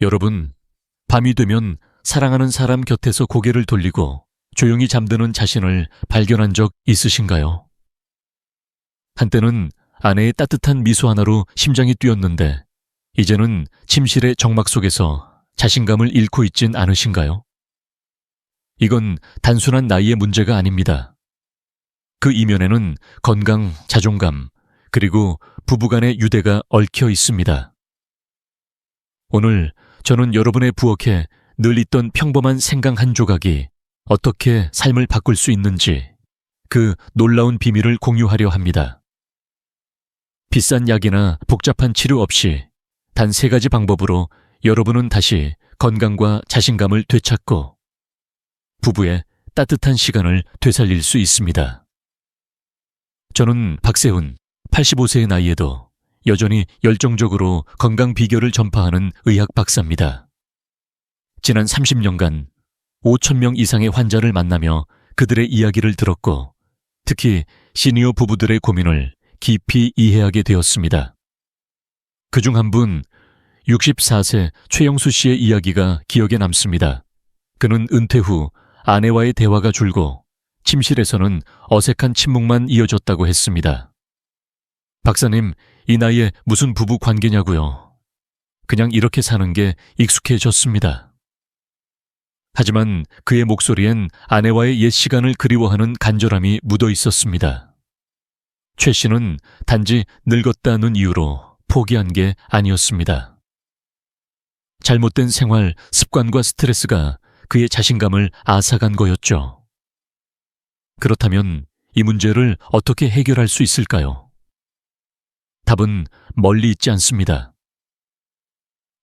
여러분, 밤이 되면 사랑하는 사람 곁에서 고개를 돌리고 조용히 잠드는 자신을 발견한 적 있으신가요? 한때는 아내의 따뜻한 미소 하나로 심장이 뛰었는데 이제는 침실의 정막 속에서 자신감을 잃고 있진 않으신가요? 이건 단순한 나이의 문제가 아닙니다. 그 이면에는 건강, 자존감, 그리고 부부간의 유대가 얽혀 있습니다. 오늘 저는 여러분의 부엌에 늘 있던 평범한 생강 한 조각이 어떻게 삶을 바꿀 수 있는지 그 놀라운 비밀을 공유하려 합니다. 비싼 약이나 복잡한 치료 없이 단 3가지 방법으로 여러분은 다시 건강과 자신감을 되찾고 부부의 따뜻한 시간을 되살릴 수 있습니다. 저는 박세훈, 85세의 나이에도 여전히 열정적으로 건강 비결을 전파하는 의학 박사입니다. 지난 30년간 5,000명 이상의 환자를 만나며 그들의 이야기를 들었고 특히 시니어 부부들의 고민을 깊이 이해하게 되었습니다. 그중 한 분, 64세 최영수 씨의 이야기가 기억에 남습니다. 그는 은퇴 후 아내와의 대화가 줄고 침실에서는 어색한 침묵만 이어졌다고 했습니다. 박사님, 이 나이에 무슨 부부 관계냐고요. 그냥 이렇게 사는 게 익숙해졌습니다. 하지만 그의 목소리엔 아내와의 옛 시간을 그리워하는 간절함이 묻어 있었습니다. 최 씨는 단지 늙었다는 이유로 포기한 게 아니었습니다. 잘못된 생활, 습관과 스트레스가 그의 자신감을 앗아간 거였죠. 그렇다면 이 문제를 어떻게 해결할 수 있을까요? 답은 멀리 있지 않습니다.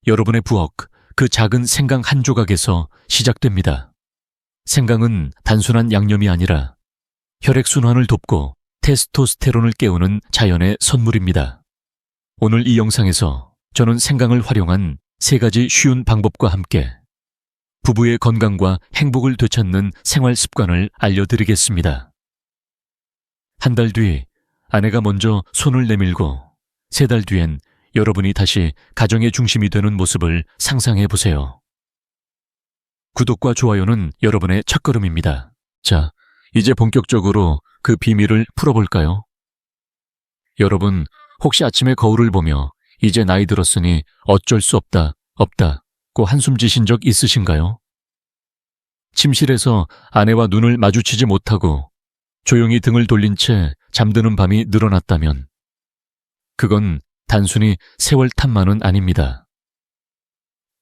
여러분의 부엌, 그 작은 생강 한 조각에서 시작됩니다. 생강은 단순한 양념이 아니라 혈액순환을 돕고 테스토스테론을 깨우는 자연의 선물입니다. 오늘 이 영상에서 저는 생강을 활용한 3가지 쉬운 방법과 함께 부부의 건강과 행복을 되찾는 생활 습관을 알려드리겠습니다. 한 달 뒤 아내가 먼저 손을 내밀고 3달 뒤엔 여러분이 다시 가정의 중심이 되는 모습을 상상해 보세요. 구독과 좋아요는 여러분의 첫걸음입니다. 자, 이제 본격적으로 그 비밀을 풀어볼까요? 여러분, 혹시 아침에 거울을 보며 이제 나이 들었으니 어쩔 수 없다고 한숨 지신 적 있으신가요? 침실에서 아내와 눈을 마주치지 못하고 조용히 등을 돌린 채 잠드는 밤이 늘어났다면 그건 단순히 세월 탓만은 아닙니다.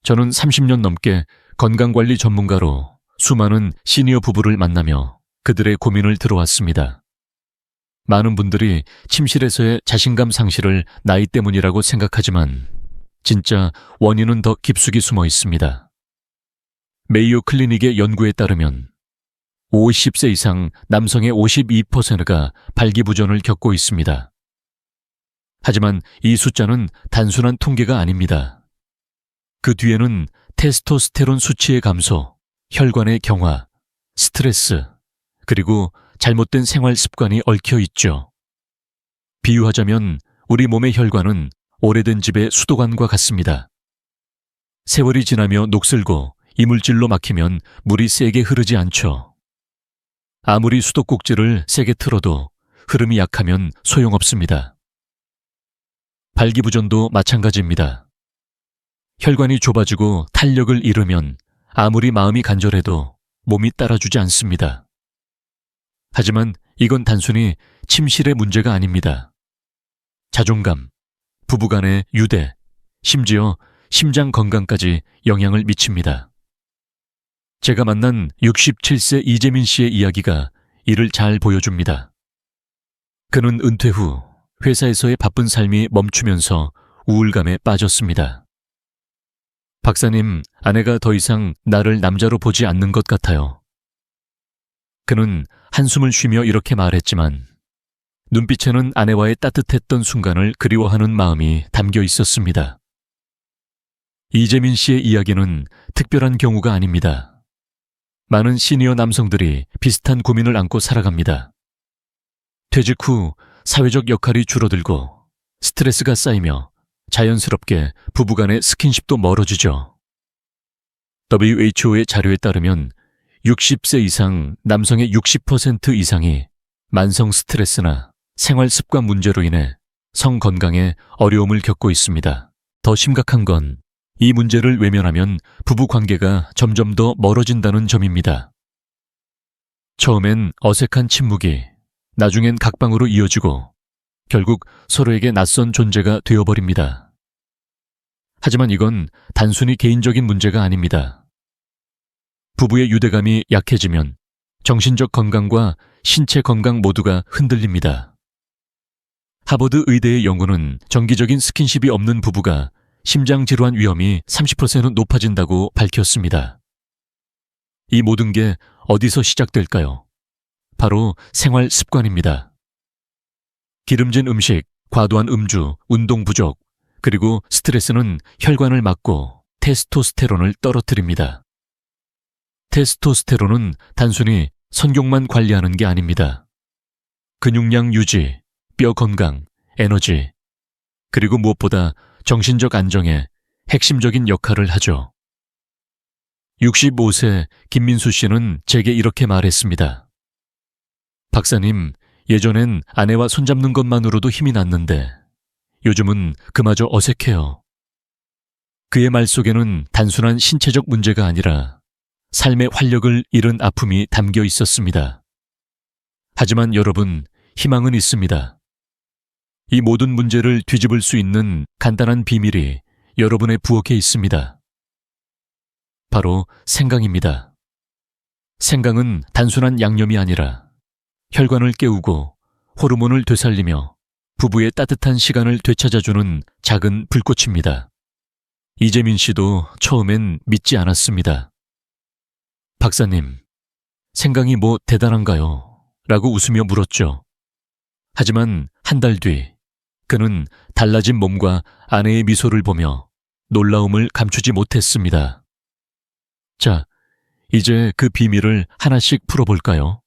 저는 30년 넘게 건강관리 전문가로 수많은 시니어 부부를 만나며 그들의 고민을 들어왔습니다. 많은 분들이 침실에서의 자신감 상실을 나이 때문이라고 생각하지만 진짜 원인은 더 깊숙이 숨어 있습니다. 메이오 클리닉의 연구에 따르면 50세 이상 남성의 52%가 발기부전을 겪고 있습니다. 하지만 이 숫자는 단순한 통계가 아닙니다. 그 뒤에는 테스토스테론 수치의 감소, 혈관의 경화, 스트레스, 그리고 잘못된 생활 습관이 얽혀 있죠. 비유하자면 우리 몸의 혈관은 오래된 집의 수도관과 같습니다. 세월이 지나며 녹슬고 이물질로 막히면 물이 세게 흐르지 않죠. 아무리 수도꼭지를 세게 틀어도 흐름이 약하면 소용없습니다. 발기부전도 마찬가지입니다. 혈관이 좁아지고 탄력을 잃으면 아무리 마음이 간절해도 몸이 따라주지 않습니다. 하지만 이건 단순히 침실의 문제가 아닙니다. 자존감, 부부간의 유대, 심지어 심장 건강까지 영향을 미칩니다. 제가 만난 67세 이재민 씨의 이야기가 이를 잘 보여줍니다. 그는 은퇴 후 회사에서의 바쁜 삶이 멈추면서 우울감에 빠졌습니다. 박사님, 아내가 더 이상 나를 남자로 보지 않는 것 같아요. 그는 한숨을 쉬며 이렇게 말했지만 눈빛에는 아내와의 따뜻했던 순간을 그리워하는 마음이 담겨 있었습니다. 이재민 씨의 이야기는 특별한 경우가 아닙니다. 많은 시니어 남성들이 비슷한 고민을 안고 살아갑니다. 퇴직 후 사회적 역할이 줄어들고 스트레스가 쌓이며 자연스럽게 부부간의 스킨십도 멀어지죠. WHO의 자료에 따르면 60세 이상 남성의 60% 이상이 만성 스트레스나 생활 습관 문제로 인해 성 건강에 어려움을 겪고 있습니다. 더 심각한 건 이 문제를 외면하면 부부 관계가 점점 더 멀어진다는 점입니다. 처음엔 어색한 침묵이 나중엔 각방으로 이어지고 결국 서로에게 낯선 존재가 되어버립니다. 하지만 이건 단순히 개인적인 문제가 아닙니다. 부부의 유대감이 약해지면 정신적 건강과 신체 건강 모두가 흔들립니다. 하버드 의대의 연구는 정기적인 스킨십이 없는 부부가 심장질환 위험이 30% 높아진다고 밝혔습니다. 이 모든 게 어디서 시작될까요? 바로 생활 습관입니다. 기름진 음식, 과도한 음주, 운동 부족, 그리고 스트레스는 혈관을 막고 테스토스테론을 떨어뜨립니다. 테스토스테론은 단순히 성욕만 관리하는 게 아닙니다. 근육량 유지, 뼈 건강, 에너지, 그리고 무엇보다 정신적 안정에 핵심적인 역할을 하죠. 65세 김민수 씨는 제게 이렇게 말했습니다. 박사님, 예전엔 아내와 손잡는 것만으로도 힘이 났는데 요즘은 그마저 어색해요. 그의 말 속에는 단순한 신체적 문제가 아니라 삶의 활력을 잃은 아픔이 담겨 있었습니다. 하지만 여러분, 희망은 있습니다. 이 모든 문제를 뒤집을 수 있는 간단한 비밀이 여러분의 부엌에 있습니다. 바로 생강입니다. 생강은 단순한 양념이 아니라 혈관을 깨우고 호르몬을 되살리며 부부의 따뜻한 시간을 되찾아주는 작은 불꽃입니다. 이재민 씨도 처음엔 믿지 않았습니다. 박사님, 생강이 뭐 대단한가요? 라고 웃으며 물었죠. 하지만 한 달 뒤 그는 달라진 몸과 아내의 미소를 보며 놀라움을 감추지 못했습니다. 자, 이제 그 비밀을 하나씩 풀어볼까요?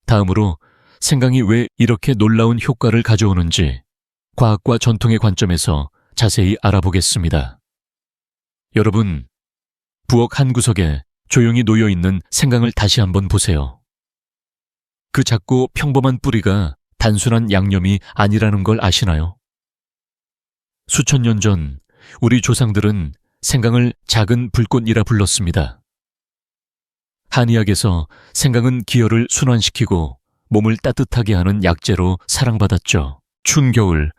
다음으로 생강이 왜 이렇게 놀라운 효과를 가져오는지 과학과 전통의 관점에서 자세히 알아보겠습니다. 여러분, 부엌 한 구석에 조용히 놓여있는 생강을 다시 한번 보세요. 그 작고 평범한 뿌리가 단순한 양념이 아니라는 걸 아시나요? 수천 년 전 우리 조상들은 생강을 작은 불꽃이라 불렀습니다. 한의학에서 생강은 기혈을 순환시키고 몸을 따뜻하게 하는 약재로 사랑받았죠. 추운 겨울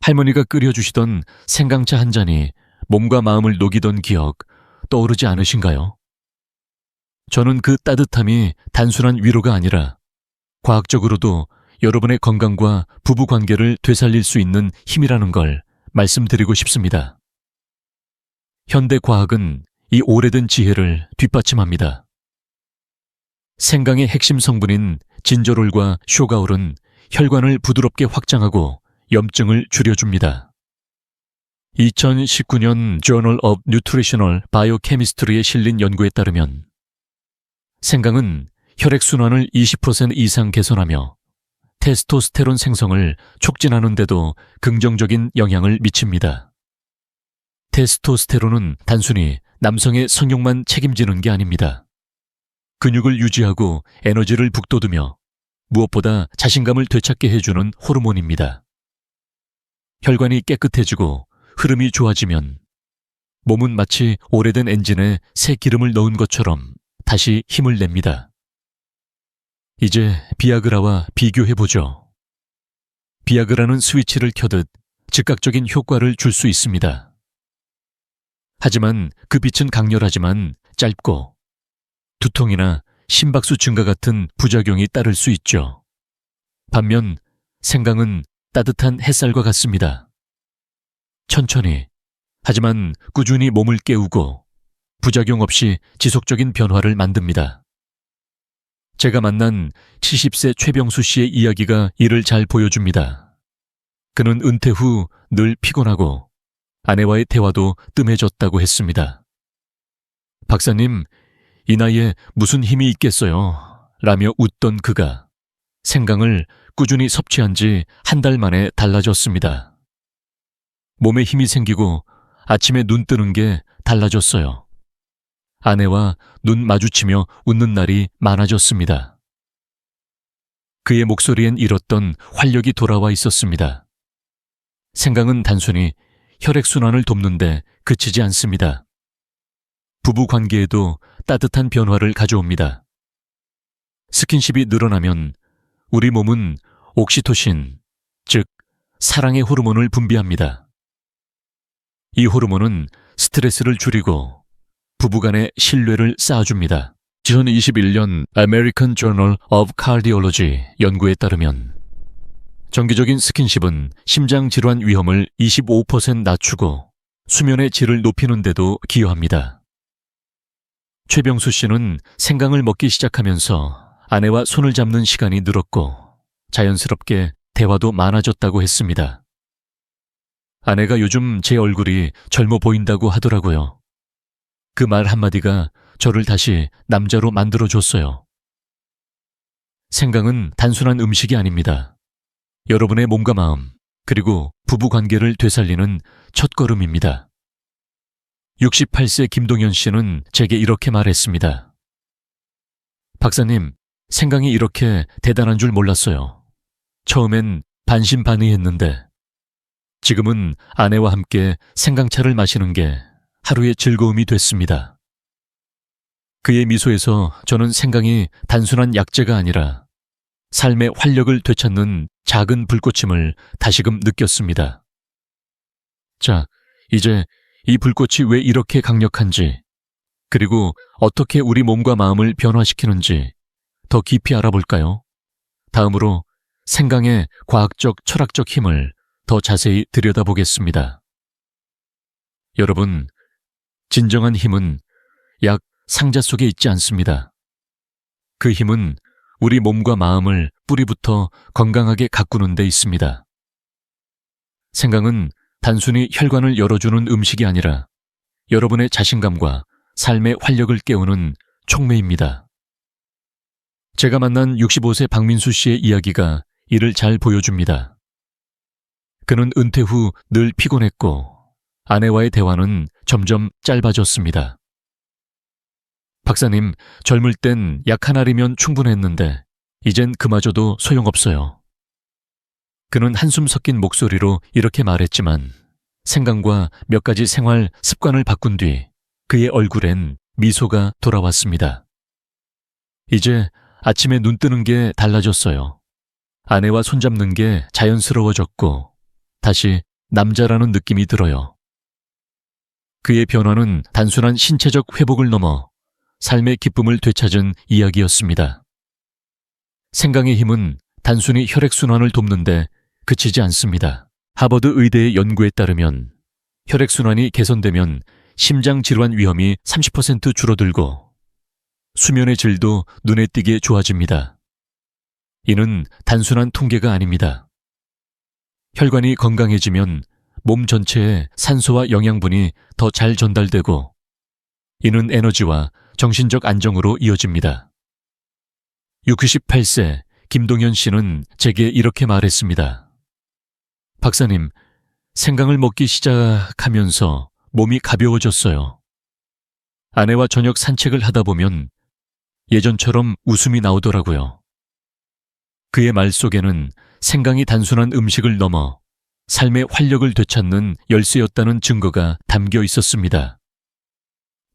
할머니가 끓여주시던 생강차 한 잔이 몸과 마음을 녹이던 기억 떠오르지 않으신가요? 저는 그 따뜻함이 단순한 위로가 아니라 과학적으로도 여러분의 건강과 부부 관계를 되살릴 수 있는 힘이라는 걸 말씀드리고 싶습니다. 현대 과학은 이 오래된 지혜를 뒷받침합니다. 생강의 핵심 성분인 진저롤과 쇼가올은 혈관을 부드럽게 확장하고 염증을 줄여줍니다. 2019년 Journal of Nutritional Biochemistry에 실린 연구에 따르면 생강은 혈액순환을 20% 이상 개선하며 테스토스테론 생성을 촉진하는 데도 긍정적인 영향을 미칩니다. 테스토스테론은 단순히 남성의 성욕만 책임지는 게 아닙니다. 근육을 유지하고 에너지를 북돋우며 무엇보다 자신감을 되찾게 해주는 호르몬입니다. 혈관이 깨끗해지고 흐름이 좋아지면 몸은 마치 오래된 엔진에 새 기름을 넣은 것처럼 다시 힘을 냅니다. 이제 비아그라와 비교해보죠. 비아그라는 스위치를 켜듯 즉각적인 효과를 줄 수 있습니다. 하지만 그 빛은 강렬하지만 짧고 두통이나 심박수 증가 같은 부작용이 따를 수 있죠. 반면 생강은 따뜻한 햇살과 같습니다. 천천히, 하지만 꾸준히 몸을 깨우고 부작용 없이 지속적인 변화를 만듭니다. 제가 만난 70세 최병수 씨의 이야기가 이를 잘 보여줍니다. 그는 은퇴 후 늘 피곤하고 아내와의 대화도 뜸해졌다고 했습니다. 박사님, 이 나이에 무슨 힘이 있겠어요? 라며 웃던 그가 생강을 꾸준히 섭취한 지 한 달 만에 달라졌습니다. 몸에 힘이 생기고 아침에 눈 뜨는 게 달라졌어요. 아내와 눈 마주치며 웃는 날이 많아졌습니다. 그의 목소리엔 잃었던 활력이 돌아와 있었습니다. 생강은 단순히 혈액순환을 돕는데 그치지 않습니다. 부부 관계에도 따뜻한 변화를 가져옵니다. 스킨십이 늘어나면 우리 몸은 옥시토신, 즉 사랑의 호르몬을 분비합니다. 이 호르몬은 스트레스를 줄이고 부부간의 신뢰를 쌓아줍니다. 2021년 American Journal of Cardiology 연구에 따르면 정기적인 스킨십은 심장질환 위험을 25% 낮추고 수면의 질을 높이는 데도 기여합니다. 최병수 씨는 생강을 먹기 시작하면서 아내와 손을 잡는 시간이 늘었고 자연스럽게 대화도 많아졌다고 했습니다. 아내가 요즘 제 얼굴이 젊어 보인다고 하더라고요. 그 말 한마디가 저를 다시 남자로 만들어줬어요. 생강은 단순한 음식이 아닙니다. 여러분의 몸과 마음, 그리고 부부 관계를 되살리는 첫걸음입니다. 68세 김동현 씨는 제게 이렇게 말했습니다. 박사님, 생강이 이렇게 대단한 줄 몰랐어요. 처음엔 반신반의했는데 지금은 아내와 함께 생강차를 마시는 게 하루의 즐거움이 됐습니다. 그의 미소에서 저는 생강이 단순한 약재가 아니라 삶의 활력을 되찾는 작은 불꽃임을 다시금 느꼈습니다. 자, 이제 이 불꽃이 왜 이렇게 강력한지, 그리고 어떻게 우리 몸과 마음을 변화시키는지 더 깊이 알아볼까요? 다음으로 생강의 과학적, 철학적 힘을 더 자세히 들여다보겠습니다. 여러분, 진정한 힘은 약 상자 속에 있지 않습니다. 그 힘은 우리 몸과 마음을 뿌리부터 건강하게 가꾸는 데 있습니다. 생강은 단순히 혈관을 열어주는 음식이 아니라 여러분의 자신감과 삶의 활력을 깨우는 촉매입니다. 제가 만난 65세 박민수 씨의 이야기가 이를 잘 보여줍니다. 그는 은퇴 후 늘 피곤했고 아내와의 대화는 점점 짧아졌습니다. 박사님, 젊을 땐 약 한 알이면 충분했는데 이젠 그마저도 소용없어요. 그는 한숨 섞인 목소리로 이렇게 말했지만 생강과 몇 가지 생활 습관을 바꾼 뒤 그의 얼굴엔 미소가 돌아왔습니다. 이제 아침에 눈 뜨는 게 달라졌어요. 아내와 손잡는 게 자연스러워졌고 다시 남자라는 느낌이 들어요. 그의 변화는 단순한 신체적 회복을 넘어 삶의 기쁨을 되찾은 이야기였습니다. 생강의 힘은 단순히 혈액순환을 돕는데 그치지 않습니다. 하버드 의대의 연구에 따르면 혈액순환이 개선되면 심장질환 위험이 30% 줄어들고 수면의 질도 눈에 띄게 좋아집니다. 이는 단순한 통계가 아닙니다. 혈관이 건강해지면 몸 전체에 산소와 영양분이 더 잘 전달되고 이는 에너지와 정신적 안정으로 이어집니다. 68세 김동현 씨는 제게 이렇게 말했습니다. 박사님, 생강을 먹기 시작하면서 몸이 가벼워졌어요. 아내와 저녁 산책을 하다 보면 예전처럼 웃음이 나오더라고요. 그의 말 속에는 생강이 단순한 음식을 넘어 삶의 활력을 되찾는 열쇠였다는 증거가 담겨 있었습니다.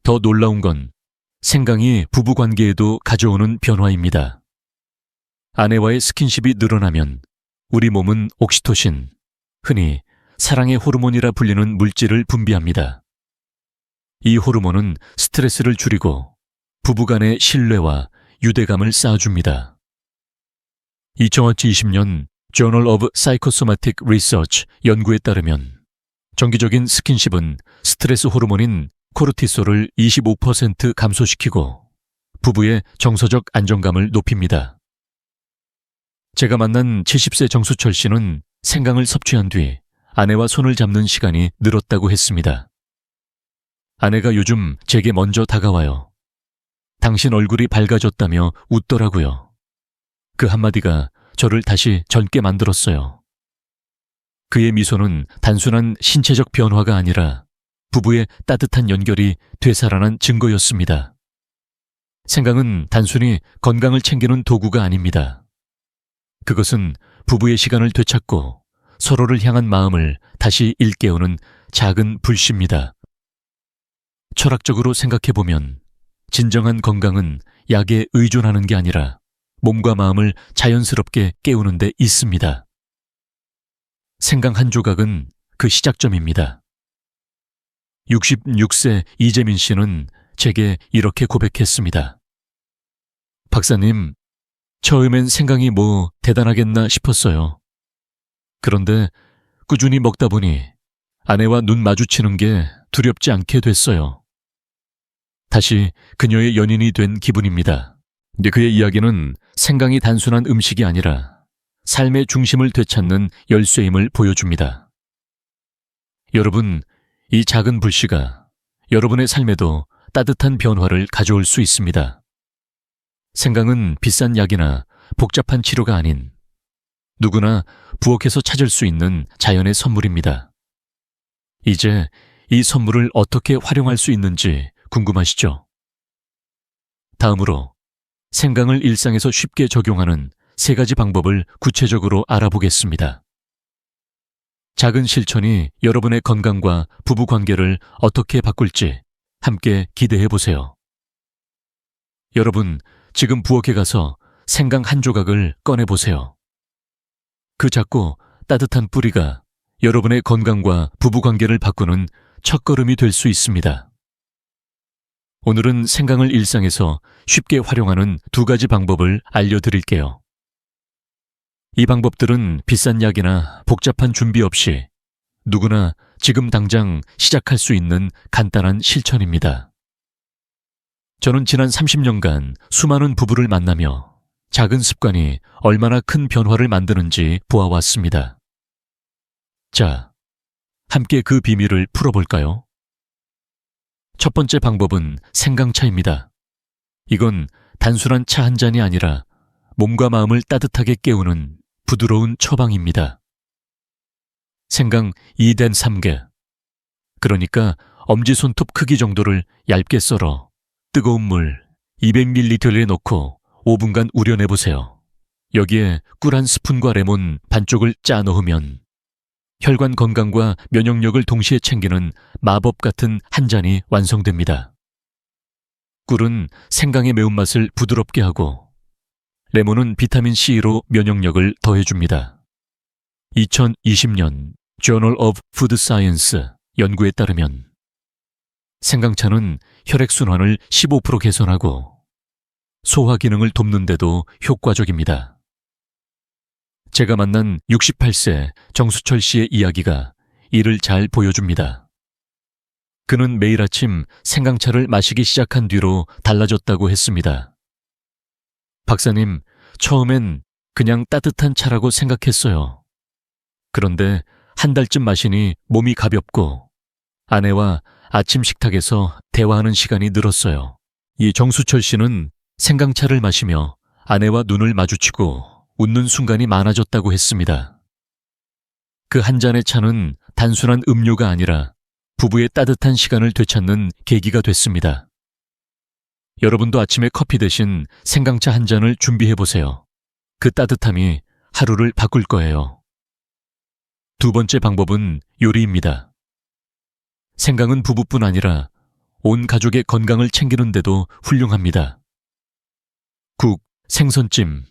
더 놀라운 건 생강이 부부관계에도 가져오는 변화입니다. 아내와의 스킨십이 늘어나면 우리 몸은 옥시토신, 흔히 사랑의 호르몬이라 불리는 물질을 분비합니다. 이 호르몬은 스트레스를 줄이고 부부간의 신뢰와 유대감을 쌓아줍니다. 2020년 Journal of Psychosomatic Research 연구에 따르면 정기적인 스킨십은 스트레스 호르몬인 코르티솔을 25% 감소시키고 부부의 정서적 안정감을 높입니다. 제가 만난 70세 정수철 씨는 생강을 섭취한 뒤 아내와 손을 잡는 시간이 늘었다고 했습니다. 아내가 요즘 제게 먼저 다가와요. 당신 얼굴이 밝아졌다며 웃더라고요. 그 한마디가 저를 다시 젊게 만들었어요. 그의 미소는 단순한 신체적 변화가 아니라 부부의 따뜻한 연결이 되살아난 증거였습니다. 생강은 단순히 건강을 챙기는 도구가 아닙니다. 그것은 부부의 시간을 되찾고 서로를 향한 마음을 다시 일깨우는 작은 불씨입니다. 철학적으로 생각해보면 진정한 건강은 약에 의존하는 게 아니라 몸과 마음을 자연스럽게 깨우는 데 있습니다. 생강 한 조각은 그 시작점입니다. 66세 이재민 씨는 제게 이렇게 고백했습니다. 박사님, 처음엔 생강이 뭐 대단하겠나 싶었어요. 그런데 꾸준히 먹다 보니 아내와 눈 마주치는 게 두렵지 않게 됐어요. 다시 그녀의 연인이 된 기분입니다. 그의 이야기는 생강이 단순한 음식이 아니라 삶의 중심을 되찾는 열쇠임을 보여줍니다. 여러분, 이 작은 불씨가 여러분의 삶에도 따뜻한 변화를 가져올 수 있습니다. 생강은 비싼 약이나 복잡한 치료가 아닌 누구나 부엌에서 찾을 수 있는 자연의 선물입니다. 이제 이 선물을 어떻게 활용할 수 있는지 궁금하시죠? 다음으로 생강을 일상에서 쉽게 적용하는 3가지 방법을 구체적으로 알아보겠습니다. 작은 실천이 여러분의 건강과 부부 관계를 어떻게 바꿀지 함께 기대해 보세요. 여러분, 지금 부엌에 가서 생강 한 조각을 꺼내보세요. 그 작고 따뜻한 뿌리가 여러분의 건강과 부부 관계를 바꾸는 첫걸음이 될 수 있습니다. 오늘은 생강을 일상에서 쉽게 활용하는 2가지 방법을 알려드릴게요. 이 방법들은 비싼 약이나 복잡한 준비 없이 누구나 지금 당장 시작할 수 있는 간단한 실천입니다. 저는 지난 30년간 수많은 부부를 만나며 작은 습관이 얼마나 큰 변화를 만드는지 보아왔습니다. 자, 함께 그 비밀을 풀어볼까요? 첫 번째 방법은 생강차입니다. 이건 단순한 차 한 잔이 아니라 몸과 마음을 따뜻하게 깨우는 부드러운 처방입니다. 생강 2된 3개, 그러니까 엄지손톱 크기 정도를 얇게 썰어 뜨거운 물 200ml에 넣고 5분간 우려내보세요. 여기에 꿀 1스푼과 레몬 반쪽을 짜 넣으면 혈관 건강과 면역력을 동시에 챙기는 마법 같은 한 잔이 완성됩니다. 꿀은 생강의 매운맛을 부드럽게 하고 레몬은 비타민C로 면역력을 더해줍니다. 2020년 Journal of Food Science 연구에 따르면 생강차는 혈액순환을 15% 개선하고 소화 기능을 돕는 데도 효과적입니다. 제가 만난 68세 정수철 씨의 이야기가 이를 잘 보여줍니다. 그는 매일 아침 생강차를 마시기 시작한 뒤로 달라졌다고 했습니다. 박사님, 처음엔 그냥 따뜻한 차라고 생각했어요. 그런데 한 달쯤 마시니 몸이 가볍고 아내와 아침 식탁에서 대화하는 시간이 늘었어요. 이 정수철 씨는 생강차를 마시며 아내와 눈을 마주치고 웃는 순간이 많아졌다고 했습니다. 그 한 잔의 차는 단순한 음료가 아니라 부부의 따뜻한 시간을 되찾는 계기가 됐습니다. 여러분도 아침에 커피 대신 생강차 한 잔을 준비해보세요. 그 따뜻함이 하루를 바꿀 거예요. 2번째 방법은 요리입니다. 생강은 부부뿐 아니라 온 가족의 건강을 챙기는데도 훌륭합니다. 국, 생선찜,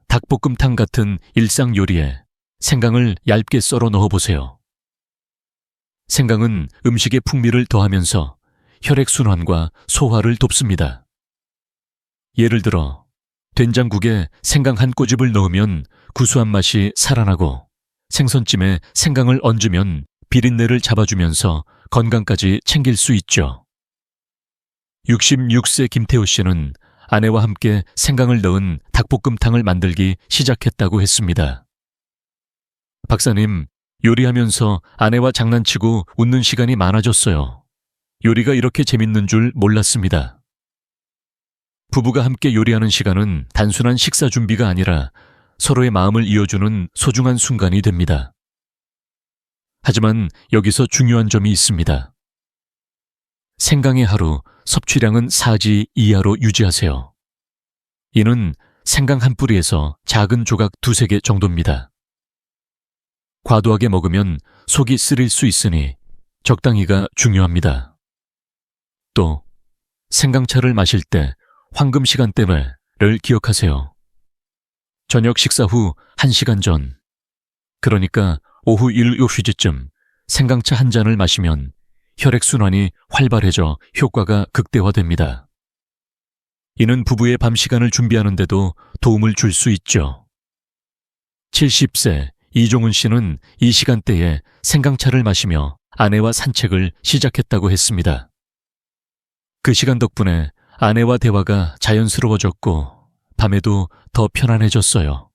닭볶음탕 같은 일상 요리에 생강을 얇게 썰어 넣어보세요. 생강은 음식의 풍미를 더하면서 혈액순환과 소화를 돕습니다. 예를 들어 된장국에 생강 한 꼬집을 넣으면 구수한 맛이 살아나고 생선찜에 생강을 얹으면 비린내를 잡아주면서 건강까지 챙길 수 있죠. 66세 김태호 씨는 아내와 함께 생강을 넣은 닭볶음탕을 만들기 시작했다고 했습니다. 박사님, 요리하면서 아내와 장난치고 웃는 시간이 많아졌어요. 요리가 이렇게 재밌는 줄 몰랐습니다. 부부가 함께 요리하는 시간은 단순한 식사 준비가 아니라 서로의 마음을 이어주는 소중한 순간이 됩니다. 하지만 여기서 중요한 점이 있습니다. 생강의 하루 섭취량은 4지 이하로 유지하세요. 이는 생강 한 뿌리에서 작은 조각 2~3개 정도입니다. 과도하게 먹으면 속이 쓰릴 수 있으니 적당히가 중요합니다. 또 생강차를 마실 때 황금 시간대를 기억하세요. 저녁 식사 후 1시간 전, 그러니까 오후 7시쯤 생강차 한 잔을 마시면 혈액순환이 활발해져 효과가 극대화됩니다. 이는 부부의 밤 시간을 준비하는 데도 도움을 줄 수 있죠. 70세 이종은 씨는 이 시간대에 생강차를 마시며 아내와 산책을 시작했다고 했습니다. 그 시간 덕분에 아내와 대화가 자연스러워졌고 밤에도 더 편안해졌어요.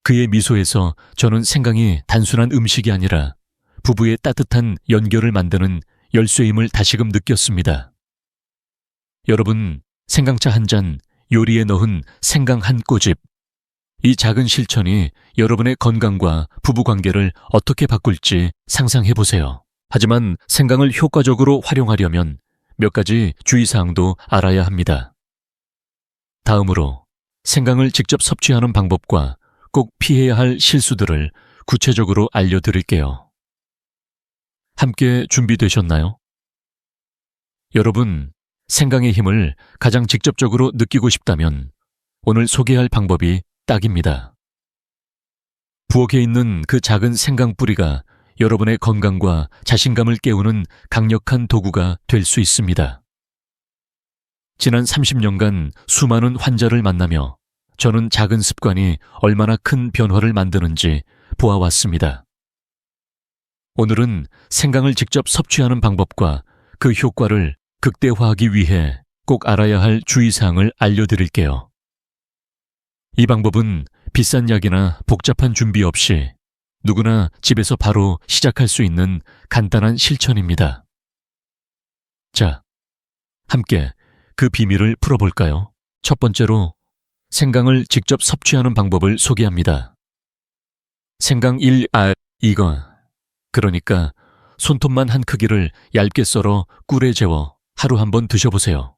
그의 미소에서 저는 생강이 단순한 음식이 아니라 부부의 따뜻한 연결을 만드는 열쇠임을 다시금 느꼈습니다. 여러분, 생강차 한 잔, 요리에 넣은 생강 한 꼬집, 이 작은 실천이 여러분의 건강과 부부관계를 어떻게 바꿀지 상상해보세요. 하지만 생강을 효과적으로 활용하려면 몇 가지 주의사항도 알아야 합니다. 다음으로 생강을 직접 섭취하는 방법과 꼭 피해야 할 실수들을 구체적으로 알려드릴게요. 함께 준비되셨나요? 여러분, 생강의 힘을 가장 직접적으로 느끼고 싶다면 오늘 소개할 방법이 딱입니다. 부엌에 있는 그 작은 생강 뿌리가 여러분의 건강과 자신감을 깨우는 강력한 도구가 될 수 있습니다. 지난 30년간 수많은 환자를 만나며 저는 작은 습관이 얼마나 큰 변화를 만드는지 보아왔습니다. 오늘은 생강을 직접 섭취하는 방법과 그 효과를 극대화하기 위해 꼭 알아야 할 주의사항을 알려드릴게요. 이 방법은 비싼 약이나 복잡한 준비 없이 누구나 집에서 바로 시작할 수 있는 간단한 실천입니다. 자, 함께 그 비밀을 풀어볼까요? 첫 번째로 생강을 직접 섭취하는 방법을 소개합니다. 생강 2건, 그러니까 손톱만 한 크기를 얇게 썰어 꿀에 재워 하루 한 번 드셔보세요.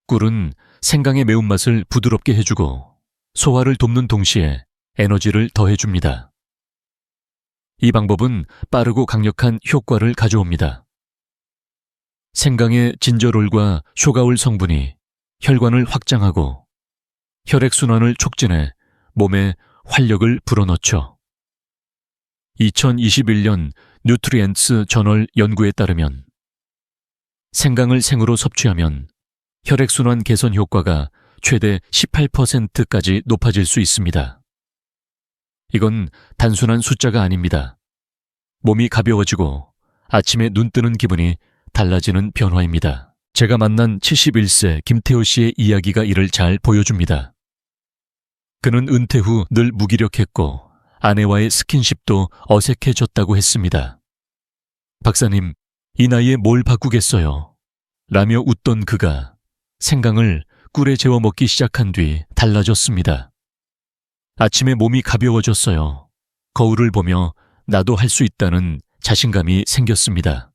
꿀은 생강의 매운맛을 부드럽게 해주고 소화를 돕는 동시에 에너지를 더해줍니다. 이 방법은 빠르고 강력한 효과를 가져옵니다. 생강의 진저롤과 쇼가올 성분이 혈관을 확장하고 혈액순환을 촉진해 몸에 활력을 불어넣죠. 2021년 뉴트리엔츠 저널 연구에 따르면 생강을 생으로 섭취하면 혈액순환 개선 효과가 최대 18%까지 높아질 수 있습니다. 이건 단순한 숫자가 아닙니다. 몸이 가벼워지고 아침에 눈 뜨는 기분이 달라지는 변화입니다. 제가 만난 71세 김태호 씨의 이야기가 이를 잘 보여줍니다. 그는 은퇴 후 늘 무기력했고 아내와의 스킨십도 어색해졌다고 했습니다. 박사님, 이 나이에 뭘 바꾸겠어요? 라며 웃던 그가 생강을 꿀에 재워 먹기 시작한 뒤 달라졌습니다. 아침에 몸이 가벼워졌어요. 거울을 보며 나도 할 수 있다는 자신감이 생겼습니다.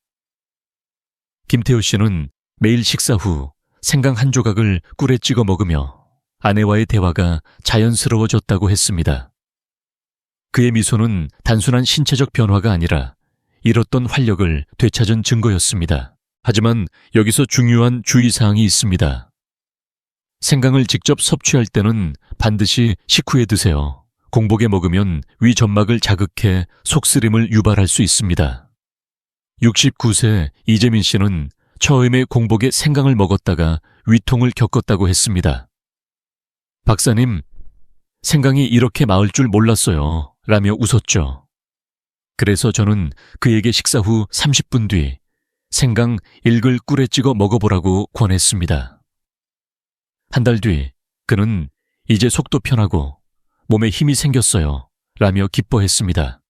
김태호 씨는 매일 식사 후 생강 한 조각을 꿀에 찍어 먹으며 아내와의 대화가 자연스러워졌다고 했습니다. 그의 미소는 단순한 신체적 변화가 아니라 잃었던 활력을 되찾은 증거였습니다. 하지만 여기서 중요한 주의사항이 있습니다. 생강을 직접 섭취할 때는 반드시 식후에 드세요. 공복에 먹으면 위 점막을 자극해 속쓰림을 유발할 수 있습니다. 69세 이재민 씨는 처음에 공복에 생강을 먹었다가 위통을 겪었다고 했습니다. 박사님, 생강이 이렇게 마을 줄 몰랐어요. 라며 웃었죠. 그래서 저는 그에게 식사 후 30분 뒤 생강 1글 꿀에 찍어 먹어보라고 권했습니다. 한 달 뒤 그는 이제 속도 편하고 몸에 힘이 생겼어요. 라며 기뻐했습니다.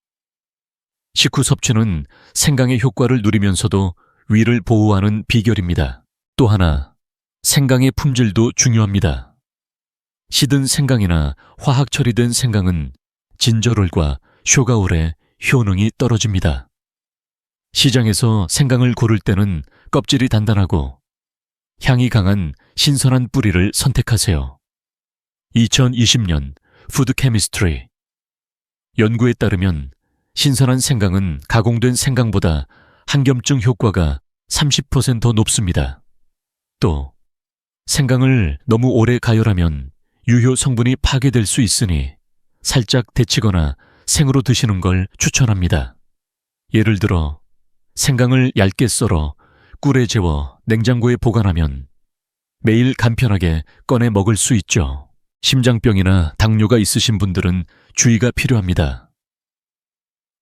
식후 섭취는 생강의 효과를 누리면서도 위를 보호하는 비결입니다. 또 하나, 생강의 품질도 중요합니다. 시든 생강이나 화학 처리된 생강은 진저롤과 쇼가올의 효능이 떨어집니다. 시장에서 생강을 고를 때는 껍질이 단단하고 향이 강한 신선한 뿌리를 선택하세요. 2020년 푸드 케미스트리. 연구에 따르면 신선한 생강은 가공된 생강보다 항염증 효과가 30% 더 높습니다. 또 생강을 너무 오래 가열하면 유효 성분이 파괴될 수 있으니 살짝 데치거나 생으로 드시는 걸 추천합니다. 예를 들어 생강을 얇게 썰어 꿀에 재워 냉장고에 보관하면 매일 간편하게 꺼내 먹을 수 있죠. 심장병이나 당뇨가 있으신 분들은 주의가 필요합니다.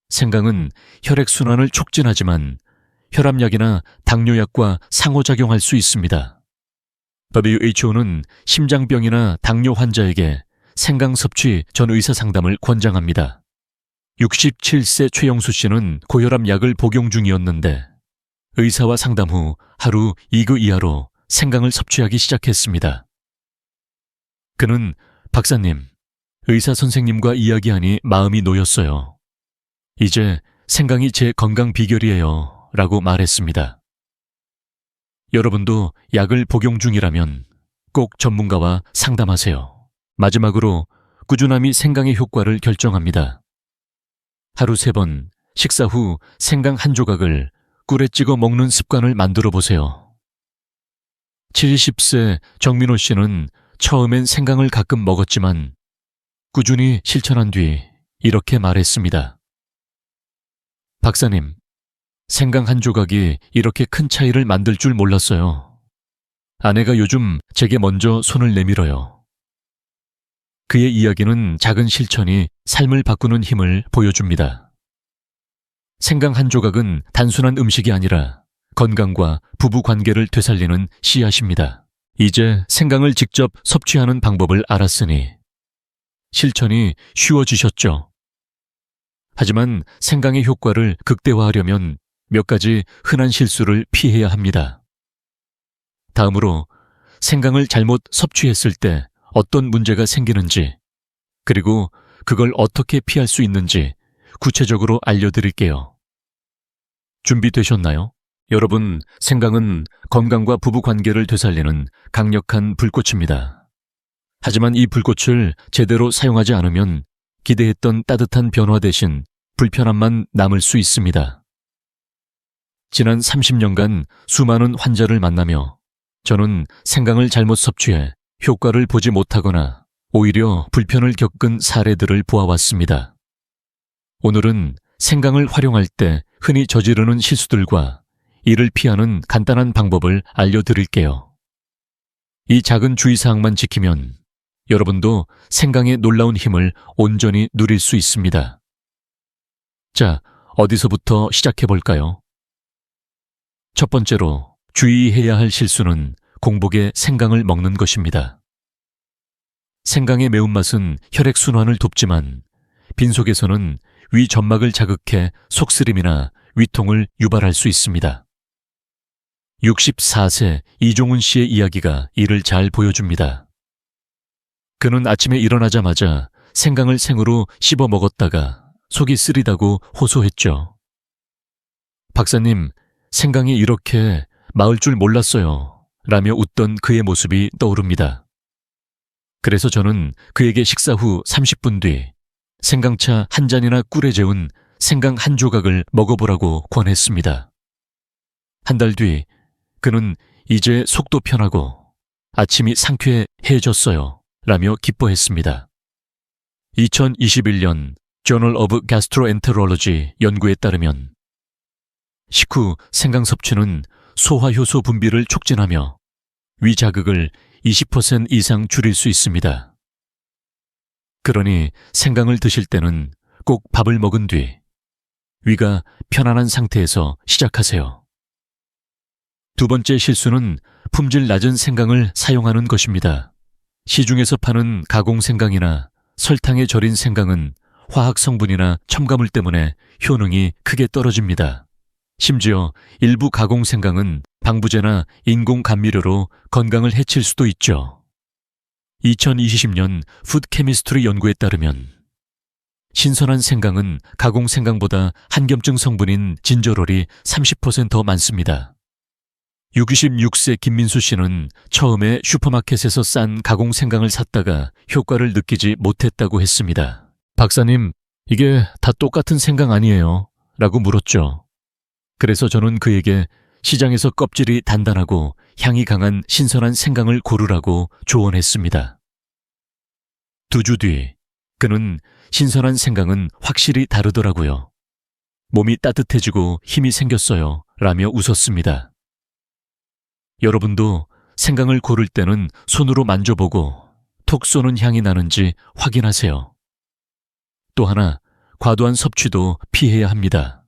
생강은 혈액순환을 촉진하지만 혈압약이나 당뇨약과 상호작용할 수 있습니다. WHO는 심장병이나 당뇨 환자에게 생강 섭취 전 의사 상담을 권장합니다. 67세 최영수 씨는 고혈압 약을 복용 중이었는데 의사와 상담 후 하루 2그 이하로 생강을 섭취하기 시작했습니다. 그는 박사님, 의사 선생님과 이야기하니 마음이 놓였어요. 이제 생강이 제 건강 비결이에요 라고 말했습니다. 여러분도 약을 복용 중이라면 꼭 전문가와 상담하세요. 마지막으로 꾸준함이 생강의 효과를 결정합니다. 하루 3번 식사 후 생강 한 조각을 꿀에 찍어 먹는 습관을 만들어 보세요. 70세 정민호 씨는 처음엔 생강을 가끔 먹었지만 꾸준히 실천한 뒤 이렇게 말했습니다. 박사님, 생강 한 조각이 이렇게 큰 차이를 만들 줄 몰랐어요. 아내가 요즘 제게 먼저 손을 내밀어요. 그의 이야기는 작은 실천이 삶을 바꾸는 힘을 보여줍니다. 생강 한 조각은 단순한 음식이 아니라 건강과 부부 관계를 되살리는 씨앗입니다. 이제 생강을 직접 섭취하는 방법을 알았으니 실천이 쉬워지셨죠? 하지만 생강의 효과를 극대화하려면 몇 가지 흔한 실수를 피해야 합니다. 다음으로 생강을 잘못 섭취했을 때 어떤 문제가 생기는지, 그리고 그걸 어떻게 피할 수 있는지 구체적으로 알려드릴게요. 준비되셨나요? 여러분, 생강은 건강과 부부 관계를 되살리는 강력한 불꽃입니다. 하지만 이 불꽃을 제대로 사용하지 않으면 기대했던 따뜻한 변화 대신 불편함만 남을 수 있습니다. 지난 30년간 수많은 환자를 만나며 저는 생강을 잘못 섭취해 효과를 보지 못하거나 오히려 불편을 겪은 사례들을 보아왔습니다. 오늘은 생강을 활용할 때 흔히 저지르는 실수들과 이를 피하는 간단한 방법을 알려드릴게요. 이 작은 주의사항만 지키면 여러분도 생강의 놀라운 힘을 온전히 누릴 수 있습니다. 자, 어디서부터 시작해볼까요? 첫 번째로 주의해야 할 실수는 공복에 생강을 먹는 것입니다. 생강의 매운맛은 혈액순환을 돕지만 빈속에서는 위 점막을 자극해 속쓰림이나 위통을 유발할 수 있습니다. 64세 이종훈 씨의 이야기가 이를 잘 보여줍니다. 그는 아침에 일어나자마자 생강을 생으로 씹어 먹었다가 속이 쓰리다고 호소했죠. 박사님, 생강이 이렇게 마을 줄 몰랐어요 라며 웃던 그의 모습이 떠오릅니다. 그래서 저는 그에게 식사 후 30분 뒤 생강차 한 잔이나 꿀에 재운 생강 한 조각을 먹어보라고 권했습니다. 한 달 뒤 그는 이제 속도 편하고 아침이 상쾌해졌어요 라며 기뻐했습니다. 2021년 Journal of Gastroenterology 연구에 따르면 식후 생강 섭취는 소화효소 분비를 촉진하며 위 자극을 20% 이상 줄일 수 있습니다. 그러니 생강을 드실 때는 꼭 밥을 먹은 뒤 위가 편안한 상태에서 시작하세요. 두 번째 실수는 품질 낮은 생강을 사용하는 것입니다. 시중에서 파는 가공 생강이나 설탕에 절인 생강은 화학 성분이나 첨가물 때문에 효능이 크게 떨어집니다. 심지어 일부 가공 생강은 방부제나 인공 감미료로 건강을 해칠 수도 있죠. 2020년 푸드 케미스트리 연구에 따르면 신선한 생강은 가공 생강보다 한겸증 성분인 진저롤이 30% 더 많습니다. 66세 김민수 씨는 처음에 슈퍼마켓에서 싼 가공 생강을 샀다가 효과를 느끼지 못했다고 했습니다. 박사님, 이게 다 똑같은 생강 아니에요? 라고 물었죠. 그래서 저는 그에게 시장에서 껍질이 단단하고 향이 강한 신선한 생강을 고르라고 조언했습니다. 2주 뒤, 그는 신선한 생강은 확실히 다르더라고요. 몸이 따뜻해지고 힘이 생겼어요. 라며 웃었습니다. 여러분도 생강을 고를 때는 손으로 만져보고 톡 쏘는 향이 나는지 확인하세요. 또 하나, 과도한 섭취도 피해야 합니다.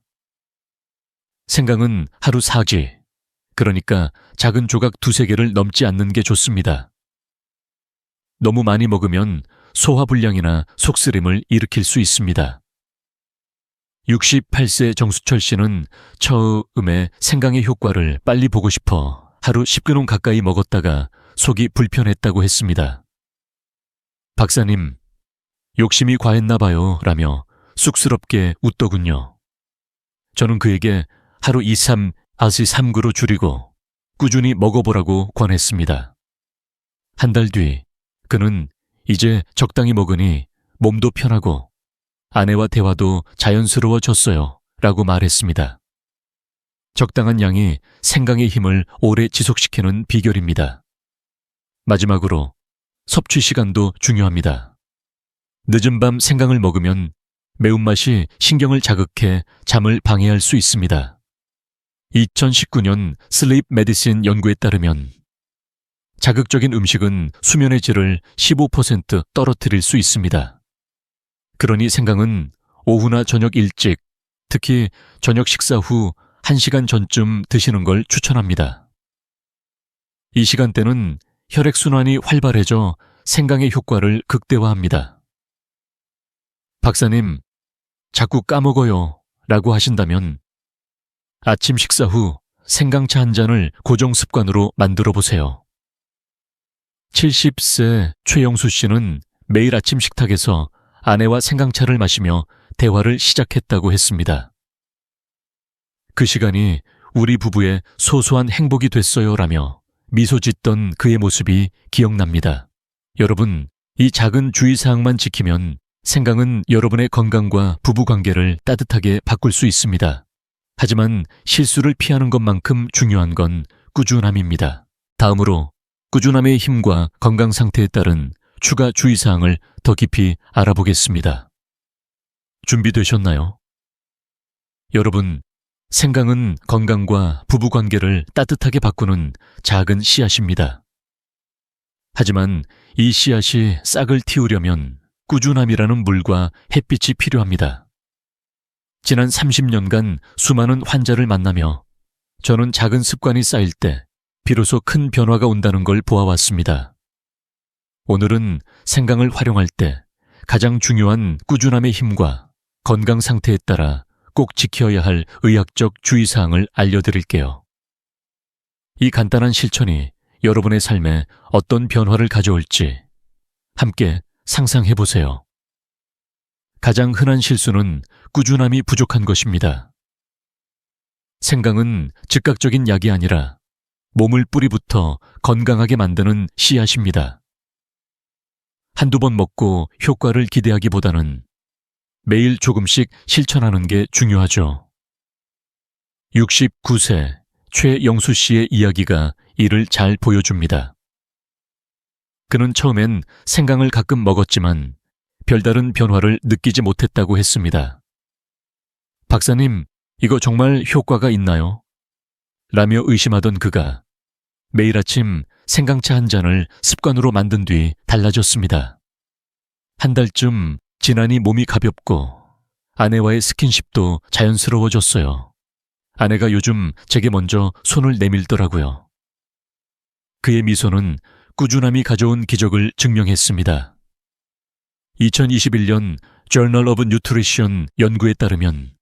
생강은 하루 4지, 그러니까 작은 조각 2-3개를 넘지 않는 게 좋습니다. 너무 많이 먹으면 소화불량이나 속쓰림을 일으킬 수 있습니다. 68세 정수철 씨는 처음에 생강의 효과를 빨리 보고 싶어 하루 10그램 가까이 먹었다가 속이 불편했다고 했습니다. 박사님, 욕심이 과했나 봐요 라며 쑥스럽게 웃더군요. 저는 그에게 하루 3그로 줄이고 꾸준히 먹어보라고 권했습니다. 한 달 뒤, 그는 이제 적당히 먹으니 몸도 편하고 아내와 대화도 자연스러워졌어요 라고 말했습니다. 적당한 양이 생강의 힘을 오래 지속시키는 비결입니다. 마지막으로 섭취 시간도 중요합니다. 늦은 밤 생강을 먹으면 매운맛이 신경을 자극해 잠을 방해할 수 있습니다. 2019년 슬립 메디신 연구에 따르면 자극적인 음식은 수면의 질을 15% 떨어뜨릴 수 있습니다. 그러니 생강은 오후나 저녁 일찍, 특히 저녁 식사 후 1시간 전쯤 드시는 걸 추천합니다. 이 시간대는 혈액순환이 활발해져 생강의 효과를 극대화합니다. 박사님, 자꾸 까먹어요 라고 하신다면 아침 식사 후 생강차 한 잔을 고정 습관으로 만들어 보세요. 70세 최영수 씨는 매일 아침 식탁에서 아내와 생강차를 마시며 대화를 시작했다고 했습니다. 그 시간이 우리 부부의 소소한 행복이 됐어요 라며 미소 짓던 그의 모습이 기억납니다. 여러분, 이 작은 주의사항만 지키면 생강은 여러분의 건강과 부부관계를 따뜻하게 바꿀 수 있습니다. 하지만 실수를 피하는 것만큼 중요한 건 꾸준함입니다. 다음으로 꾸준함의 힘과 건강 상태에 따른 추가 주의사항을 더 깊이 알아보겠습니다. 준비되셨나요? 여러분, 생강은 건강과 부부관계를 따뜻하게 바꾸는 작은 씨앗입니다. 하지만 이 씨앗이 싹을 틔우려면 꾸준함이라는 물과 햇빛이 필요합니다. 지난 30년간 수많은 환자를 만나며 저는 작은 습관이 쌓일 때 비로소 큰 변화가 온다는 걸 보아왔습니다. 오늘은 생강을 활용할 때 가장 중요한 꾸준함의 힘과 건강 상태에 따라 꼭 지켜야 할 의학적 주의사항을 알려드릴게요. 이 간단한 실천이 여러분의 삶에 어떤 변화를 가져올지 함께 상상해보세요. 가장 흔한 실수는 꾸준함이 부족한 것입니다. 생강은 즉각적인 약이 아니라 몸을 뿌리부터 건강하게 만드는 씨앗입니다. 한두 번 먹고 효과를 기대하기보다는 매일 조금씩 실천하는 게 중요하죠. 69세 최영수 씨의 이야기가 이를 잘 보여줍니다. 그는 처음엔 생강을 가끔 먹었지만 별다른 변화를 느끼지 못했다고 했습니다. 박사님, 이거 정말 효과가 있나요? 라며 의심하던 그가 매일 아침 생강차 한 잔을 습관으로 만든 뒤 달라졌습니다. 한 달쯤 지나니 몸이 가볍고 아내와의 스킨십도 자연스러워졌어요. 아내가 요즘 제게 먼저 손을 내밀더라고요. 그의 미소는 꾸준함이 가져온 기적을 증명했습니다. 2021년 Journal of Nutrition 연구에 따르면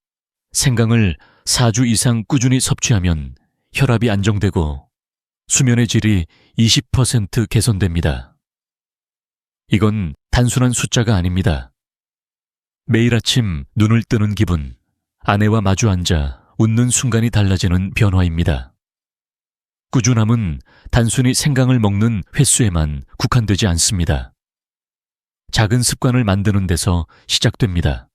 생강을 4주 이상 꾸준히 섭취하면 혈압이 안정되고 수면의 질이 20% 개선됩니다. 이건 단순한 숫자가 아닙니다. 매일 아침 눈을 뜨는 기분, 아내와 마주 앉아 웃는 순간이 달라지는 변화입니다. 꾸준함은 단순히 생강을 먹는 횟수에만 국한되지 않습니다. 작은 습관을 만드는 데서 시작됩니다.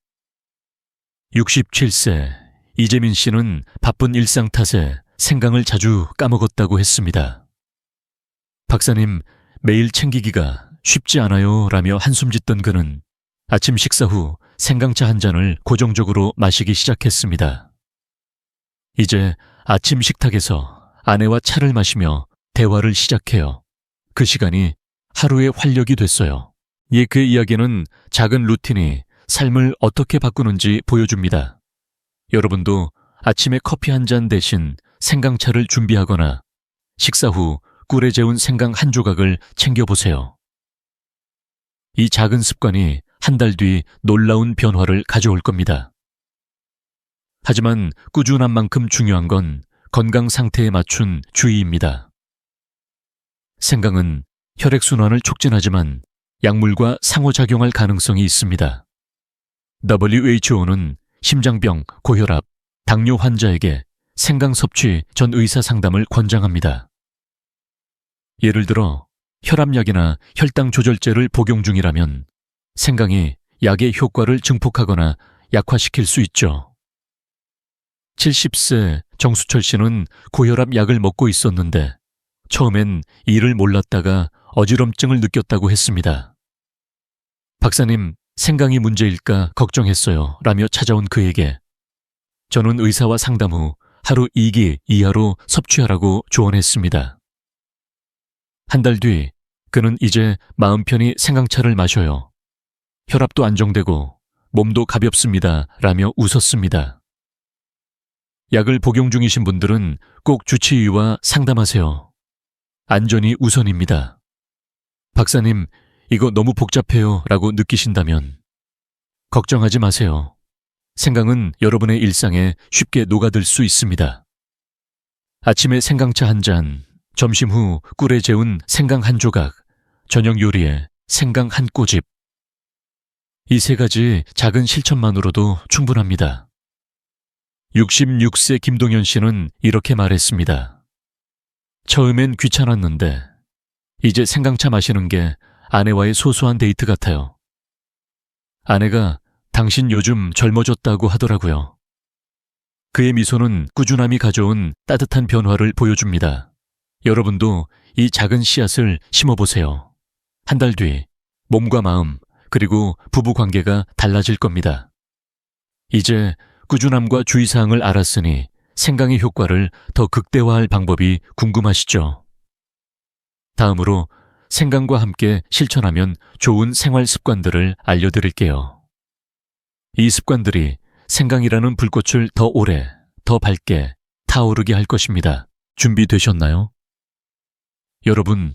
67세 이재민 씨는 바쁜 일상 탓에 생강을 자주 까먹었다고 했습니다. 박사님, 매일 챙기기가 쉽지 않아요 라며 한숨 짓던 그는 아침 식사 후 생강차 한 잔을 고정적으로 마시기 시작했습니다. 이제 아침 식탁에서 아내와 차를 마시며 대화를 시작해요. 그 시간이 하루의 활력이 됐어요. 그의 이야기는 작은 루틴이 삶을 어떻게 바꾸는지 보여줍니다. 여러분도 아침에 커피 한 잔 대신 생강차를 준비하거나 식사 후 꿀에 재운 생강 한 조각을 챙겨보세요. 이 작은 습관이 한 달 뒤 놀라운 변화를 가져올 겁니다. 하지만 꾸준한 만큼 중요한 건 건강 상태에 맞춘 주의입니다. 생강은 혈액순환을 촉진하지만 약물과 상호작용할 가능성이 있습니다. WHO는 심장병, 고혈압, 당뇨 환자에게 생강 섭취 전 의사 상담을 권장합니다. 예를 들어 혈압약이나 혈당 조절제를 복용 중이라면 생강이 약의 효과를 증폭하거나 약화시킬 수 있죠. 70세 정수철 씨는 고혈압 약을 먹고 있었는데 처음엔 이를 몰랐다가 어지럼증을 느꼈다고 했습니다. 박사님, 생강이 문제일까 걱정했어요 라며 찾아온 그에게 저는 의사와 상담 후 하루 2기 이하로 섭취하라고 조언했습니다. 한 달 뒤 그는 이제 마음 편히 생강차를 마셔요. 혈압도 안정되고 몸도 가볍습니다 라며 웃었습니다. 약을 복용 중이신 분들은 꼭 주치의와 상담하세요. 안전이 우선입니다. 박사님, 이거 너무 복잡해요 라고 느끼신다면 걱정하지 마세요. 생강은 여러분의 일상에 쉽게 녹아들 수 있습니다. 아침에 생강차 한 잔, 점심 후 꿀에 재운 생강 한 조각, 저녁 요리에 생강 한 꼬집. 이 세 가지 작은 실천만으로도 충분합니다. 66세 김동현 씨는 이렇게 말했습니다. 처음엔 귀찮았는데 이제 생강차 마시는 게 아내와의 소소한 데이트 같아요. 아내가 당신 요즘 젊어졌다고 하더라고요. 그의 미소는 꾸준함이 가져온 따뜻한 변화를 보여줍니다. 여러분도 이 작은 씨앗을 심어보세요. 한 달 뒤 몸과 마음 그리고 부부 관계가 달라질 겁니다. 이제 꾸준함과 주의사항을 알았으니 생강의 효과를 더 극대화할 방법이 궁금하시죠? 다음으로 생강과 함께 실천하면 좋은 생활 습관들을 알려드릴게요. 이 습관들이 생강이라는 불꽃을 더 오래, 더 밝게 타오르게 할 것입니다. 준비되셨나요? 여러분,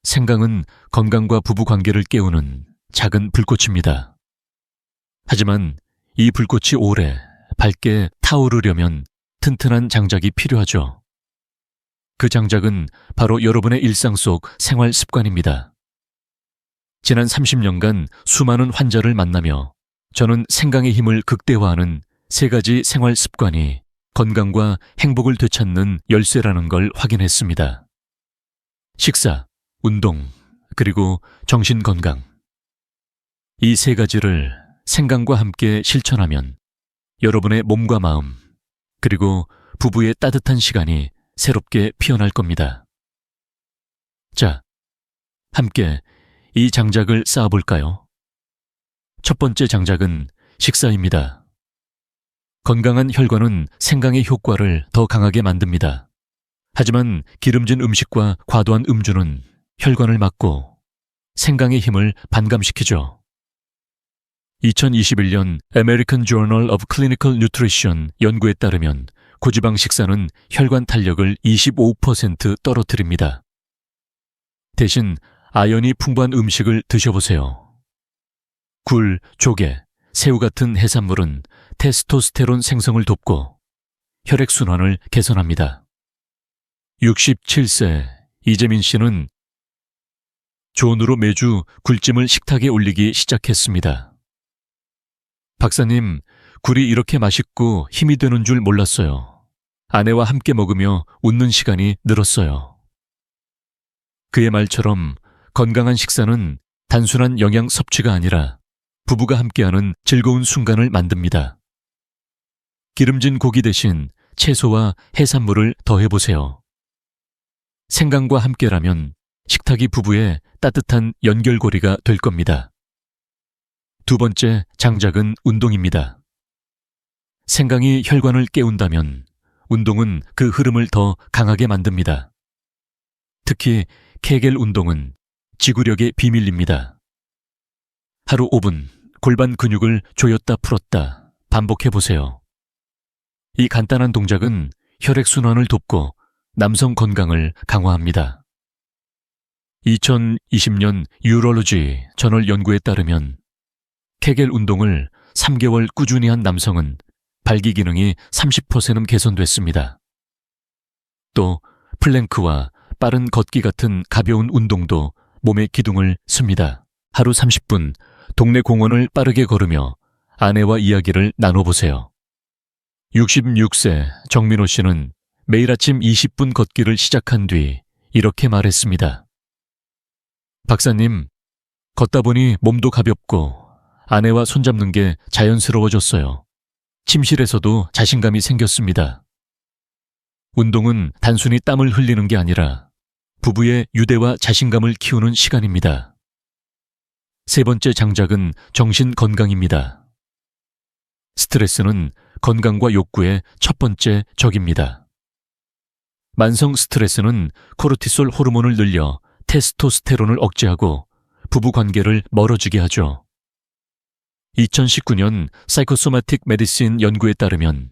생강은 건강과 부부 관계를 깨우는 작은 불꽃입니다. 하지만 이 불꽃이 오래, 밝게 타오르려면 튼튼한 장작이 필요하죠. 그 장작은 바로 여러분의 일상 속 생활 습관입니다. 지난 30년간 수많은 환자를 만나며 저는 생강의 힘을 극대화하는 세 가지 생활 습관이 건강과 행복을 되찾는 열쇠라는 걸 확인했습니다. 식사, 운동, 그리고 정신 건강. 이 세 가지를 생강과 함께 실천하면 여러분의 몸과 마음, 그리고 부부의 따뜻한 시간이 새롭게 피어날 겁니다. 자, 함께 이 장작을 쌓아볼까요? 첫 번째 장작은 식사입니다. 건강한 혈관은 생강의 효과를 더 강하게 만듭니다. 하지만 기름진 음식과 과도한 음주는 혈관을 막고 생강의 힘을 반감시키죠. 2021년 American Journal of Clinical Nutrition 연구에 따르면 고지방 식사는 혈관 탄력을 25% 떨어뜨립니다. 대신 아연이 풍부한 음식을 드셔보세요. 굴, 조개, 새우 같은 해산물은 테스토스테론 생성을 돕고 혈액순환을 개선합니다. 67세 이재민 씨는 존으로 매주 굴찜을 식탁에 올리기 시작했습니다. 박사님, 굴이 이렇게 맛있고 힘이 되는 줄 몰랐어요. 아내와 함께 먹으며 웃는 시간이 늘었어요. 그의 말처럼 건강한 식사는 단순한 영양 섭취가 아니라 부부가 함께하는 즐거운 순간을 만듭니다. 기름진 고기 대신 채소와 해산물을 더해보세요. 생강과 함께라면 식탁이 부부의 따뜻한 연결고리가 될 겁니다. 두 번째 장작은 운동입니다. 생강이 혈관을 깨운다면 운동은 그 흐름을 더 강하게 만듭니다. 특히 케겔 운동은 지구력의 비밀입니다. 하루 5분 골반 근육을 조였다 풀었다 반복해보세요. 이 간단한 동작은 혈액순환을 돕고 남성 건강을 강화합니다. 2020년 유럴로지 저널 연구에 따르면 케겔 운동을 3개월 꾸준히 한 남성은 발기 기능이 30%는 개선됐습니다. 또 플랭크와 빠른 걷기 같은 가벼운 운동도 몸의 기둥을 씁니다. 하루 30분 동네 공원을 빠르게 걸으며 아내와 이야기를 나눠보세요. 66세 정민호 씨는 매일 아침 20분 걷기를 시작한 뒤 이렇게 말했습니다. 박사님, 걷다 보니 몸도 가볍고 아내와 손잡는 게 자연스러워졌어요. 침실에서도 자신감이 생겼습니다. 운동은 단순히 땀을 흘리는 게 아니라 부부의 유대와 자신감을 키우는 시간입니다. 세 번째 장작은 정신 건강입니다. 스트레스는 건강과 욕구의 첫 번째 적입니다. 만성 스트레스는 코르티솔 호르몬을 늘려 테스토스테론을 억제하고 부부 관계를 멀어지게 하죠. 2019년 사이코소마틱 메디신 연구에 따르면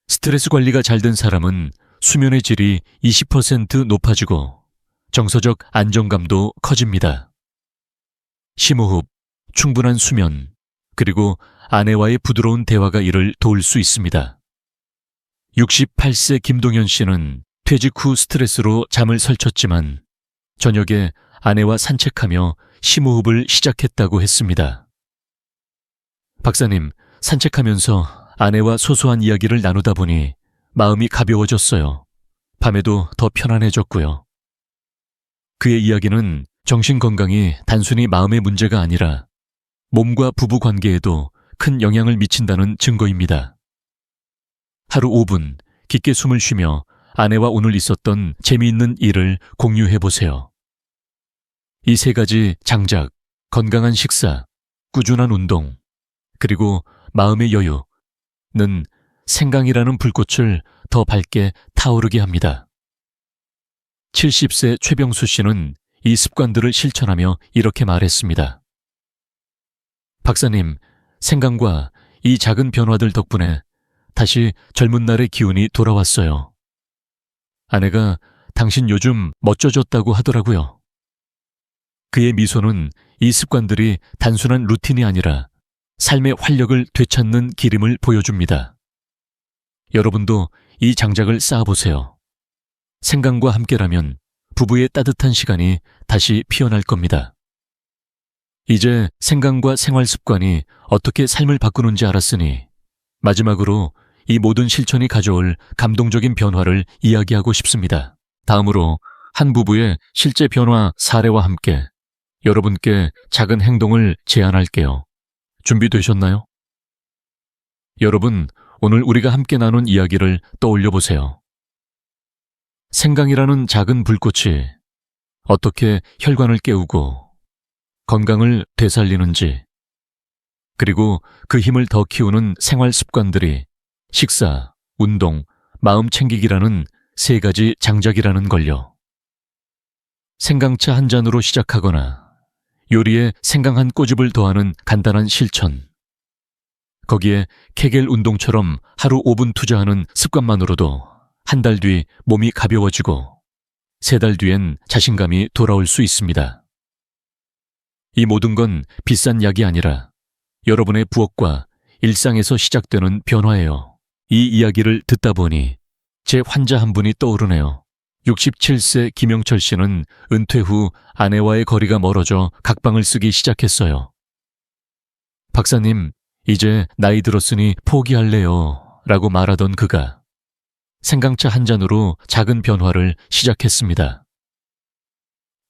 스트레스 관리가 잘 된 사람은 수면의 질이 20% 높아지고 정서적 안정감도 커집니다. 심호흡, 충분한 수면, 그리고 아내와의 부드러운 대화가 이를 도울 수 있습니다. 68세 김동현 씨는 퇴직 후 스트레스로 잠을 설쳤지만 저녁에 아내와 산책하며 심호흡을 시작했다고 했습니다. 박사님, 산책하면서 아내와 소소한 이야기를 나누다 보니 마음이 가벼워졌어요. 밤에도 더 편안해졌고요. 그의 이야기는 정신 건강이 단순히 마음의 문제가 아니라 몸과 부부 관계에도 큰 영향을 미친다는 증거입니다. 하루 5분 깊게 숨을 쉬며 아내와 오늘 있었던 재미있는 일을 공유해보세요. 이 세 가지 장작, 건강한 식사, 꾸준한 운동, 그리고 마음의 여유는 생강이라는 불꽃을 더 밝게 타오르게 합니다. 70세 최병수 씨는 이 습관들을 실천하며 이렇게 말했습니다. 박사님, 생강과 이 작은 변화들 덕분에 다시 젊은 날의 기운이 돌아왔어요. 아내가 당신 요즘 멋져졌다고 하더라고요. 그의 미소는 이 습관들이 단순한 루틴이 아니라 삶의 활력을 되찾는 길임을 보여줍니다. 여러분도 이 장작을 쌓아보세요. 생강과 함께라면 부부의 따뜻한 시간이 다시 피어날 겁니다. 이제 생강과 생활 습관이 어떻게 삶을 바꾸는지 알았으니 마지막으로 이 모든 실천이 가져올 감동적인 변화를 이야기하고 싶습니다. 다음으로 한 부부의 실제 변화 사례와 함께 여러분께 작은 행동을 제안할게요. 준비되셨나요? 여러분, 오늘 우리가 함께 나눈 이야기를 떠올려 보세요. 생강이라는 작은 불꽃이 어떻게 혈관을 깨우고 건강을 되살리는지, 그리고 그 힘을 더 키우는 생활 습관들이 식사, 운동, 마음 챙기기라는 세 가지 장작이라는 걸요. 생강차 한 잔으로 시작하거나 요리에 생강 한 꼬집을 더하는 간단한 실천, 거기에 케겔 운동처럼 하루 5분 투자하는 습관만으로도 한 달 뒤 몸이 가벼워지고 3달 뒤엔 자신감이 돌아올 수 있습니다. 이 모든 건 비싼 약이 아니라 여러분의 부엌과 일상에서 시작되는 변화예요. 이 이야기를 듣다 보니 제 환자 한 분이 떠오르네요. 67세 김영철 씨는 은퇴 후 아내와의 거리가 멀어져 각방을 쓰기 시작했어요. 박사님, 이제 나이 들었으니 포기할래요 라고 말하던 그가 생강차 한 잔으로 작은 변화를 시작했습니다.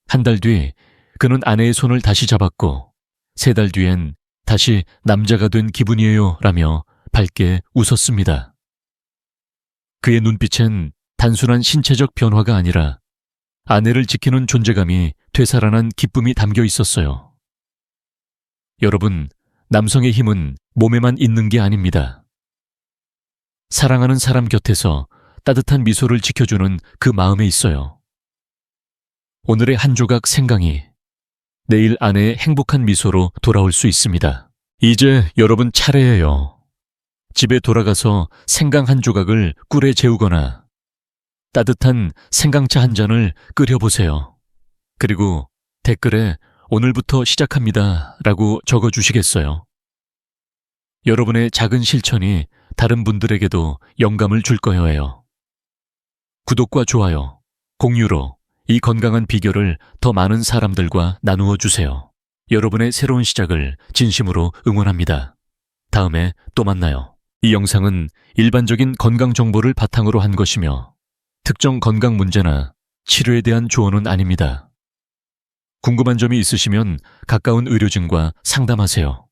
한 달 뒤 그는 아내의 손을 다시 잡았고 3달 뒤엔 다시 남자가 된 기분이에요 라며 밝게 웃었습니다. 그의 눈빛엔 단순한 신체적 변화가 아니라 아내를 지키는 존재감이 되살아난 기쁨이 담겨 있었어요. 여러분, 남성의 힘은 몸에만 있는 게 아닙니다. 사랑하는 사람 곁에서 따뜻한 미소를 지켜주는 그 마음에 있어요. 오늘의 한 조각 생강이 내일 아내의 행복한 미소로 돌아올 수 있습니다. 이제 여러분 차례예요. 집에 돌아가서 생강 한 조각을 꿀에 재우거나 따뜻한 생강차 한 잔을 끓여보세요. 그리고 댓글에 오늘부터 시작합니다 라고 적어주시겠어요? 여러분의 작은 실천이 다른 분들에게도 영감을 줄 거예요. 구독과 좋아요, 공유로 이 건강한 비결을 더 많은 사람들과 나누어 주세요. 여러분의 새로운 시작을 진심으로 응원합니다. 다음에 또 만나요. 이 영상은 일반적인 건강 정보를 바탕으로 한 것이며 특정 건강 문제나 치료에 대한 조언은 아닙니다. 궁금한 점이 있으시면 가까운 의료진과 상담하세요.